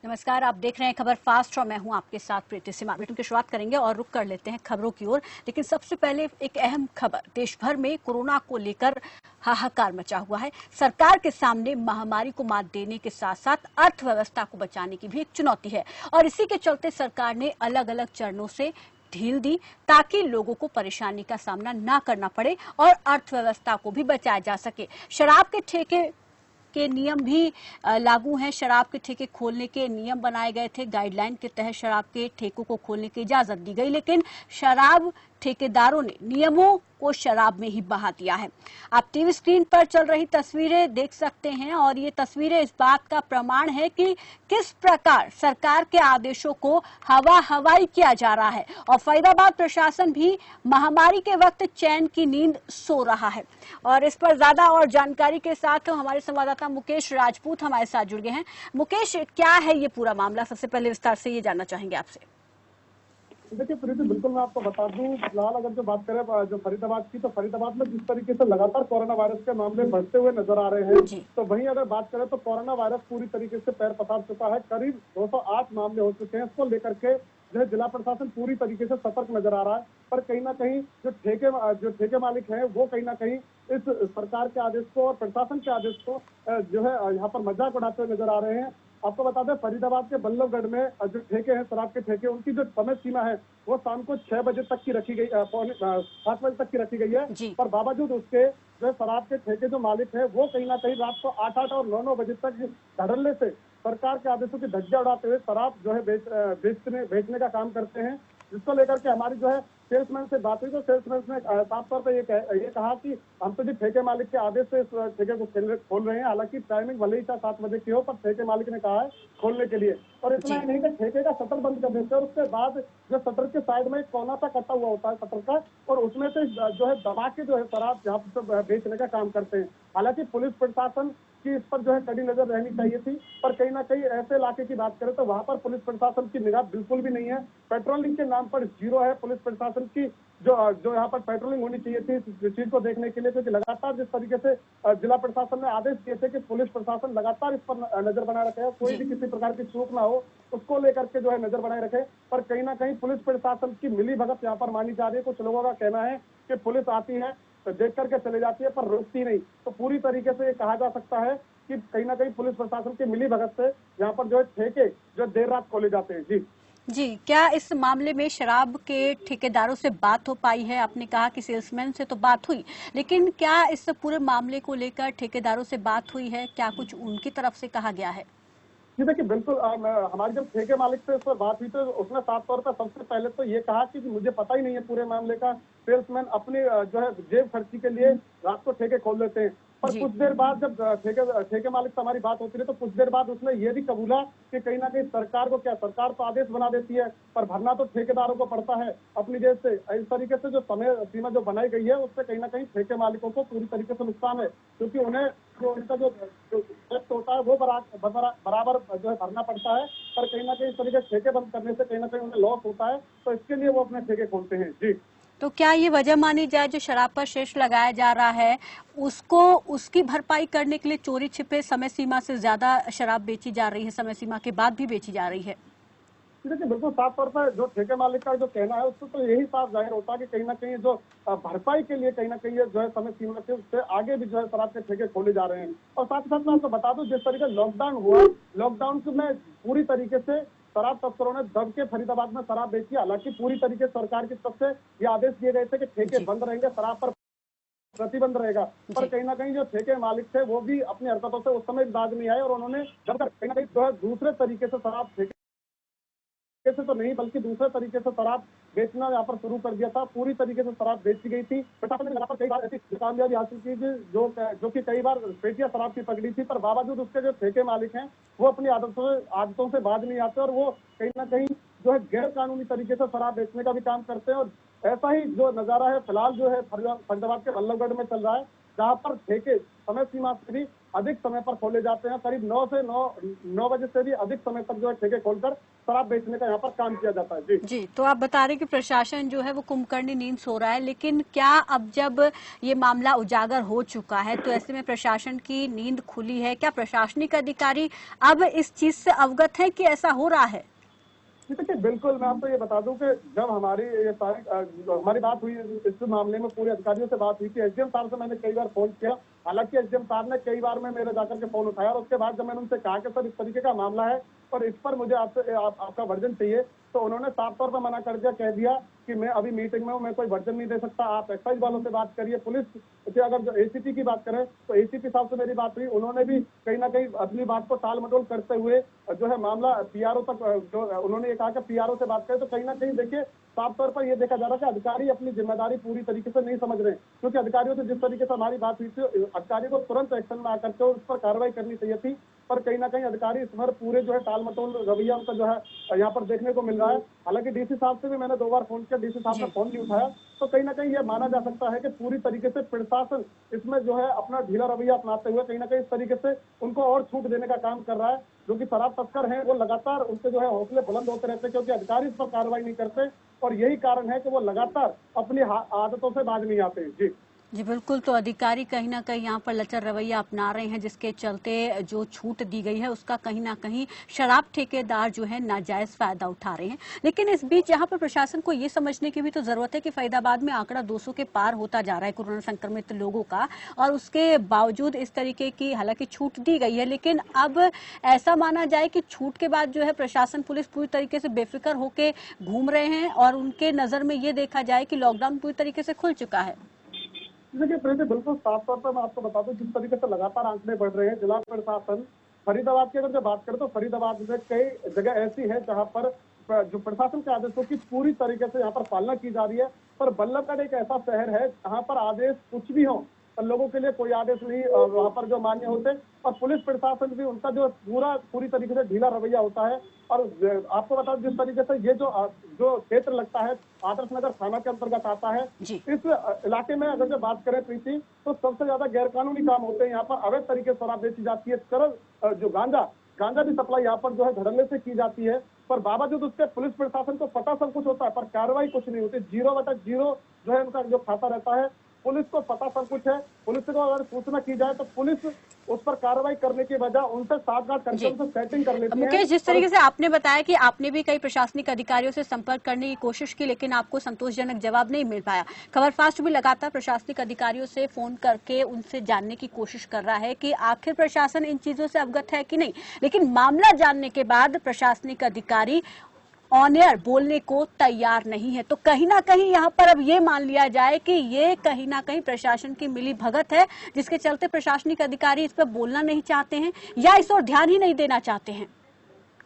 नमस्कार, आप देख रहे हैं खबर फास्ट और मैं हूं आपके साथ प्रीति सिमा। बुलेटिन की शुरुआत करेंगे और रुक कर लेते हैं खबरों की ओर। लेकिन सबसे पहले एक अहम खबर, देश भर में कोरोना को लेकर हाहाकार मचा हुआ है। सरकार के सामने महामारी को मात देने के साथ साथ अर्थव्यवस्था को बचाने की भी एक चुनौती है और इसी के चलते सरकार ने अलग अलग चरणों से ढील दी ताकि लोगों को परेशानी का सामना न करना पड़े और अर्थव्यवस्था को भी बचाया जा सके। शराब के ठेके के नियम भी लागू हैं। शराब के ठेके खोलने के नियम बनाए गए थे, गाइडलाइन के तहत शराब के ठेकों को खोलने की इजाजत दी गई, लेकिन शराब ठेकेदारों ने नियमों को शराब में ही बहा दिया है। आप टीवी स्क्रीन पर चल रही तस्वीरें देख सकते हैं और ये तस्वीरें इस बात का प्रमाण है कि किस प्रकार सरकार के आदेशों को हवाई किया जा रहा है और फरीदाबाद प्रशासन भी महामारी के वक्त चैन की नींद सो रहा है। और इस पर ज्यादा और जानकारी के साथ हमारे संवाददाता मुकेश राजपूत हमारे साथ जुड़ गए हैं। मुकेश, क्या है ये पूरा मामला? सबसे पहले विस्तार से ये जानना चाहेंगे आपसे। देखिए प्रीति, बिल्कुल मैं आपको बता दूं, फिलहाल अगर जो बात करें जो फरीदाबाद की, तो फरीदाबाद में जिस तरीके से लगातार कोरोना वायरस के मामले बढ़ते हुए नजर आ रहे हैं, तो वहीं अगर बात करें तो कोरोना वायरस पूरी तरीके से पैर पसार चुका है। करीब 208 मामले हो चुके हैं। इसको लेकर के जो है जिला प्रशासन पूरी तरीके से सतर्क नजर आ रहा है। पर कहीं ना कहीं जो ठेके मालिक हैं वो कहीं ना कहीं इस सरकार के आदेश को और प्रशासन के आदेश को जो है यहाँ पर मजाक उड़ाते हुए नजर आ रहे हैं। आपको बता दें, फरीदाबाद के बल्लभगढ़ में जो ठेके हैं, शराब के ठेके, उनकी जो समय सीमा है वो शाम को 6 बजे तक की रखी गई, 7 बजे तक की रखी गई है। पर बावजूद उसके जो शराब के ठेके जो मालिक है वो कहीं ना कहीं रात को 8 और 9 बजे तक धड़ल्ले से सरकार के आदेशों की धज्जियां उड़ाते हुए शराब जो है बेचने का काम करते हैं। जिसको लेकर के हमारी जो है सेल्समैन से बात हुई, तो सेल्समैन ने साफ तौर पर ये कहा कि हम तो जी ठेके मालिक के आदेश से इस ठेके को खोल रहे हैं। हालांकि टाइमिंग भले ही 7 बजे की हो, पर ठेके मालिक ने कहा है खोलने के लिए। और इतना ही नहीं कि ठेके का शटर बंद कर देते हैं और उसके बाद जो शटर के साइड में एक कोना सा कटा हुआ होता है शटर का, और उसमें से जो है दबा के जो है शराब यहाँ पर बेचने का काम करते हैं। हालांकि पुलिस प्रशासन की इस पर जो है कड़ी नजर रहनी चाहिए थी, पर कहीं ना कहीं ऐसे इलाके की बात करें तो वहां पर पुलिस प्रशासन की निगाह बिल्कुल भी नहीं है। पेट्रोलिंग के नाम पर जीरो है पुलिस प्रशासन की। जो यहाँ पर पेट्रोलिंग होनी चाहिए थी इस चीज को देखने के लिए, क्योंकि लगातार जिस तरीके से जिला प्रशासन ने आदेश दिए थे कि पुलिस प्रशासन लगातार इस पर नजर बनाए रखे, कोई भी किसी प्रकार की चूक ना हो उसको लेकर के जो है नजर बनाए रखे। पर कहीं ना कहीं पुलिस प्रशासन की मिली भगत यहाँ पर मानी जा रही है। कुछ लोगों का कहना है कि पुलिस आती है तो देख करके चले जाती है पर रोकती नहीं। तो पूरी तरीके से ये कहा जा सकता है कि कहीं ना कहीं पुलिस प्रशासन की मिली भगत से यहाँ पर जो है ठेके जो देर रात खोले जाते हैं। जी, क्या इस मामले में शराब के ठेकेदारों से बात हो पाई है? आपने कहा कि सेल्समैन से तो बात हुई, लेकिन क्या इस पूरे मामले को लेकर ठेकेदारों से बात हुई है? क्या कुछ उनकी तरफ से कहा गया है? जी देखिए, बिल्कुल हमारी जब ठेके मालिक से इस पर बात हुई तो उसने साफ तौर पर सबसे पहले तो ये कहा कि मुझे पता ही नहीं है पूरे मामले का। सेल्समैन अपनी जो है जेब खर्ची के लिए रात को ठेके खोल लेते हैं। पर कुछ देर बाद जब ठेके मालिक से हमारी बात होती रही तो कुछ देर बाद उसने ये भी कबूला कि कहीं ना कहीं सरकार को, क्या सरकार तो आदेश बना देती है पर भरना तो ठेकेदारों को पड़ता है अपनी जेब से। इस तरीके से जो समय सीमा जो बनाई गई है उससे कहीं ना कहीं ठेके मालिकों को पूरी तरीके से नुकसान है, क्योंकि उन्हें जो उनका जो टैक्स होता है वो बराबर जो है भरना पड़ता है। पर कहीं ना कहीं इस तरीके से ठेके बंद करने से कहीं ना कहीं उन्हें लॉस होता है, तो इसके लिए वो अपने ठेके खोलते हैं। जी, तो क्या ये वजह मानी जाए जो शराब पर शेष लगाया जा रहा है उसको उसकी भरपाई करने के लिए चोरी छिपे समय सीमा से ज्यादा शराब बेची जा रही है, समय सीमा के बाद भी बेची जा रही है? देखिए, बिल्कुल साफ तौर पर जो ठेके मालिक का जो कहना है उससे तो यही साफ जाहिर होता है कि कहीं ना कहीं जो भरपाई के लिए कहीं ना कहीं जो है समय सीमा से उससे आगे भी जो है शराब के ठेके खोले जा रहे हैं। और साथ ही साथ मैं आपको बता दूं, जिस तरीके लॉकडाउन हुआ, लॉकडाउन में पूरी तरीके से शराब तस्करों ने दब के फरीदाबाद में शराब बेची। हालांकि पूरी तरीके सरकार की तरफ से ये आदेश दिए गए थे कि ठेके बंद रहेंगे, शराब पर प्रतिबंध रहेगा। पर कहीं ना कहीं जो ठेके मालिक थे वो भी अपनी हरकतों से उस समय बाज नहीं आए और उन्होंने जब तक कहीं ना कहीं जो है दूसरे तरीके से शराब ठेके से तो नहीं बल्कि दूसरे तरीके से शराब बेचना यहाँ पर शुरू कर दिया था। पूरी तरीके से शराब बेची गई थी। प्रशासन ने यहाँ पर कई बार ऐसी कामयाबी हासिल की जो कि कई बार पेटियां शराब की पकड़ी थी, पर बावजूद उसके जो ठेके मालिक हैं वो अपनी आदतों से बाज नहीं आते और वो कहीं ना कहीं जो है गैर कानूनी तरीके से शराब बेचने का भी काम करते हैं। और ऐसा ही जो नजारा है फिलहाल जो है फरीदाबाद के बल्लभगढ़ में चल रहा है, जहाँ पर ठेके समय सीमा से भी अधिक समय पर खोले जाते हैं। करीब 9 बजे से भी अधिक समय तक जो है ठेके खोलकर शराब बेचने का यहाँ पर काम किया जाता है। जी, तो आप बता रहे हैं कि प्रशासन जो है वो कुंभकर्णी नींद सो रहा है, लेकिन क्या अब जब ये मामला उजागर हो चुका है तो ऐसे में प्रशासन की नींद खुली है? क्या प्रशासनिक अधिकारी अब इस चीज से अवगत है कि ऐसा हो रहा है? देखिए, बिल्कुल मैं आपको ये बता दूं कि जब हमारी ये सारी हमारी बात हुई इस मामले में, पूरे अधिकारियों से बात हुई थी। एसडीएम साहब से मैंने कई बार फोन किया, हालांकि एसडीएम साहब ने कई बार में मेरे जाकर के फोन उठाया, और उसके बाद जब मैंने उनसे कहा कि सर इस तरीके का मामला है और इस पर मुझे आपका वर्जन चाहिए, तो उन्होंने साफ तौर पर मना कर दिया, कह दिया कि मैं अभी मीटिंग में हूँ, मैं कोई वर्जन नहीं दे सकता, आप एक्साइज वालों से बात करिए। पुलिस से अगर जो एसीपी की बात करें तो एसीपी साहब से मेरी बात हुई, उन्होंने भी कहीं ना कहीं अपनी बात को टाल मटोल करते हुए जो है मामला पीआरओ तक, जो उन्होंने ये कहा कि पीआरओ से बात करें। तो कहीं ना कहीं देखिए साफ तौर पर यह देखा जा रहा है कि अधिकारी अपनी जिम्मेदारी पूरी तरीके से नहीं समझ रहे, क्योंकि अधिकारियों से जिस तरीके से हमारी बात हुई थी, अधिकारी को तुरंत एक्शन में आकर के उस पर कार्रवाई करनी चाहिए थी, पर कहीं ना कहीं अधिकारी इस पर पूरे जो है टाल मटोल रवैया उनका जो है यहाँ पर देखने को मिल रहा है। हालांकि डीसी साहब से भी मैंने 2 बार फोन किया, डीसी साहब ने फोन नहीं उठाया, तो कहीं ना कहीं यह माना जा सकता है कि पूरी तरीके से प्रशासन इसमें जो है अपना ढीला रवैया अपनाते हुए कहीं ना कहीं इस तरीके से उनको और छूट देने का काम कर रहा है। जो कि शराब तस्कर हैं वो लगातार उनके जो है हौसले बुलंद होते रहते हैं, क्योंकि अधिकारी इस पर कार्रवाई नहीं करते, और यही कारण है कि वो लगातार अपनी आदतों से बाज नहीं आते। जी जी बिल्कुल, तो अधिकारी कहीं ना कहीं यहाँ पर लचर रवैया अपना रहे हैं, जिसके चलते जो छूट दी गई है उसका कहीं ना कहीं शराब ठेकेदार जो है नाजायज फायदा उठा रहे हैं। लेकिन इस बीच यहाँ पर प्रशासन को ये समझने की भी तो जरूरत है कि फरीदाबाद में आंकड़ा 200 के पार होता जा रहा है कोरोना संक्रमित लोगों का, और उसके बावजूद इस तरीके की हालांकि छूट दी गई है, लेकिन अब ऐसा माना जाए कि छूट के बाद जो है प्रशासन पुलिस पूरी तरीके से बेफिक्र होकर घूम रहे हैं, और उनके नजर में ये देखा जाए कि लॉकडाउन पूरी तरीके से खुल चुका है। देखिए प्रीति, बिल्कुल साफ तौर पर मैं आपको बता दूं, जिस तरीके से लगातार आंकड़े बढ़ रहे हैं, जिला प्रशासन फरीदाबाद की अगर जो बात करें तो फरीदाबाद में कई जगह ऐसी है जहां पर जो प्रशासन के आदेशों की पूरी तरीके से यहाँ पर पालना की जा रही है, पर बल्लभगढ़ एक ऐसा शहर है जहाँ पर आदेश कुछ भी हो, पर लोगों के लिए कोई आदेश नहीं वहाँ पर जो मान्य होते, और पुलिस प्रशासन भी उनका जो पूरी तरीके से ढीला रवैया होता है। और आपको बता जिस तरीके से ये जो क्षेत्र लगता है आदर्श नगर थाना के अंतर्गत आता है, इस इलाके में अगर जो बात करें प्रीति, तो सबसे ज्यादा गैरकानूनी काम होते हैं। यहाँ पर अवैध तरीके से शराब बेची जाती है, तरल जो गांजा भी सप्लाई यहाँ पर जो है धड़ल्ले से की जाती है, पर बावजूद उसके पुलिस प्रशासन को पता सब कुछ होता है, पर कार्रवाई कुछ नहीं होती। 0/0 जो है उनका जो खाता रहता है, पुलिस को पता सब कुछ है, पुलिस को अगर सूचना की जाए तो पुलिस उस पर कार्रवाई करने की बजाय उनसे साठगांठ करके उनसे सेटिंग कर लेती है। मुकेश, जिस तरीके से आपने बताया कि आपने भी कई प्रशासनिक अधिकारियों से संपर्क करने की कोशिश की, लेकिन आपको संतोषजनक जवाब नहीं मिल पाया। खबर फास्ट भी लगातार प्रशासनिक अधिकारियों से फोन करके उनसे जानने की कोशिश कर रहा है कि आखिर प्रशासन इन चीजों से अवगत है कि नहीं, लेकिन मामला जानने के बाद प्रशासनिक अधिकारी ऑन एयर बोलने को तैयार नहीं है। तो कहीं ना कहीं यहाँ पर अब ये मान लिया जाए कि ये कहीं ना कहीं प्रशासन की मिली भगत है, जिसके चलते प्रशासनिक अधिकारी इस पर बोलना नहीं चाहते हैं या इस ओर ध्यान ही नहीं देना चाहते हैं।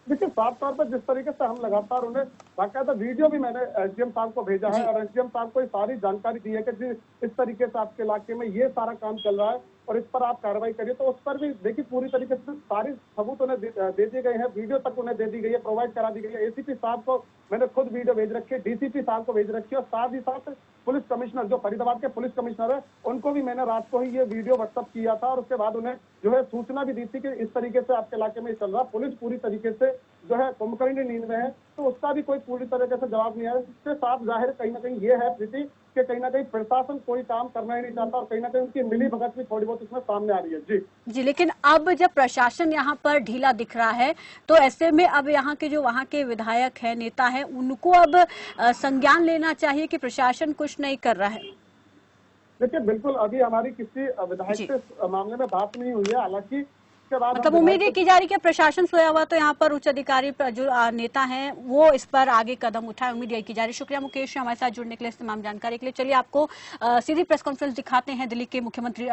देखिए साफ तौर पर जिस तरीके से हम लगातार उन्हें बाकायदा वीडियो भी मैंने एसडीएम साहब को भेजा है, और एसडीएम साहब को सारी जानकारी दी है कि इस तरीके से आपके इलाके में ये सारा काम चल रहा है और इस पर आप कार्रवाई करिए। तो उस पर भी देखिए पूरी तरीके से सारी सबूत उन्हें दे दिए गए हैं, वीडियो तक उन्हें दे दी गई है, प्रोवाइड करा दी गई है। एसीपी साहब को मैंने खुद वीडियो भेज रखी है, डीसीपी साहब को भेज रखी है, और साथ ही साथ पुलिस कमिश्नर जो फरीदाबाद के पुलिस कमिश्नर है उनको भी मैंने रात को ही ये वीडियो व्हाट्सअप किया था, और उसके बाद उन्हें जो है सूचना भी दी थी कि इस तरीके से आपके इलाके में चल रहा। पुलिस पूरी तरीके से जो है कुंभकर्णी नींद में है, तो उसका भी कोई पूरी तरीके से जवाब नहीं आया। इससे साफ जाहिर कहीं ना कहीं ये है प्रीति कि कहीं ना कहीं प्रशासन कोई काम करना ही नहीं चाहता, और कहीं ना कहीं उनकी मिली भगत भी थोड़ी बहुत इसमें सामने आ रही है। जी, लेकिन अब जब प्रशासन यहाँ पर ढीला दिख रहा है, तो ऐसे में अब यहाँ के जो वहाँ के विधायक है, नेता है, उनको अब संज्ञान लेना चाहिए कि प्रशासन कुछ नहीं कर रहा है। देखिए बिल्कुल, अभी हमारी किसी विधायक से मामले में बात नहीं हुई है, हालांकि मतलब उम्मीद की जा रही है कि प्रशासन सोया हुआ, तो यहाँ पर उच्च अधिकारी जो नेता हैं वो इस पर आगे कदम उठाए, उम्मीद यही की जा रही है। शुक्रिया मुकेश, हमारे साथ जुड़ने के लिए, तमाम जानकारी के लिए। चलिए आपको सीधी प्रेस कॉन्फ्रेंस दिखाते हैं दिल्ली के मुख्यमंत्री